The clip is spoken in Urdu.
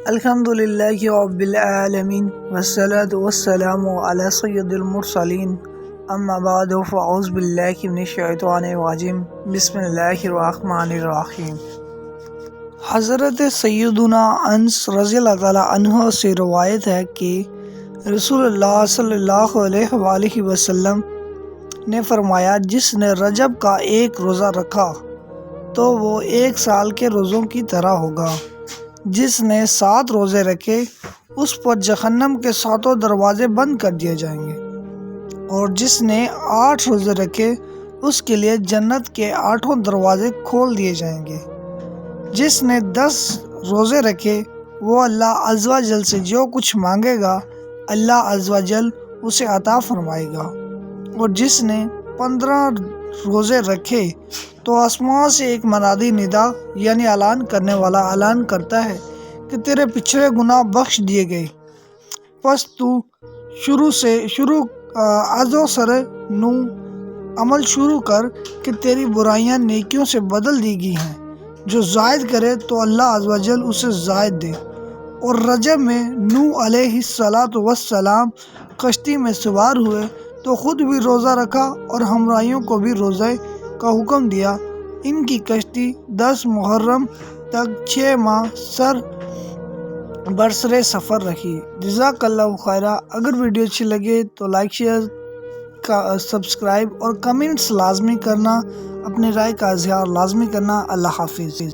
الحمد للہ رب العالمین والصلاة والسلام علی سید المرسلین اما بعد فاعوذ باللہ من الشیطان الرجیم بسم اللہ الرحمن الرحیم۔ حضرت سیدنا انس رضی اللہ تعالیٰ عنہ سے روایت ہے کہ رسول اللہ صلی اللہ علیہ وآلہ وسلم نے فرمایا، جس نے رجب کا ایک روزہ رکھا تو وہ 1 سال کے روزوں کی طرح ہوگا۔ جس نے 7 روزے رکھے اس پر جہنم کے 7 دروازے بند کر دیے جائیں گے، اور جس نے 8 روزے رکھے اس کے لیے جنت کے 8 دروازے کھول دیے جائیں گے۔ جس نے 10 روزے رکھے وہ اللہ عز و جل سے جو کچھ مانگے گا اللہ عز و جل اسے عطا فرمائے گا، اور جس نے 15 روزے رکھے تو آسمان سے ایک منادی ندا یعنی اعلان کرنے والا اعلان کرتا ہے کہ تیرے پچھلے گناہ بخش دیے گئے، پس تو ازو سر نو عمل شروع کر کہ تیری برائیاں نیکیوں سے بدل دی گئی ہیں۔ جو زائد کرے تو اللہ عز و جل اسے زائد دے۔ اور رجب میں نوح علیہ السلام کشتی میں سوار ہوئے تو خود بھی روزہ رکھا اور ہمراہیوں کو بھی روزے کا حکم دیا۔ ان کی کشتی 10 محرم تک 6 ماہ برسر سفر رہی۔ جزاک اللہ خیرہ۔ اگر ویڈیو اچھی لگے تو لائک، شیئر، سبسکرائب اور کمنٹس لازمی کرنا، اپنی رائے کا اظہار لازمی کرنا۔ اللہ حافظ۔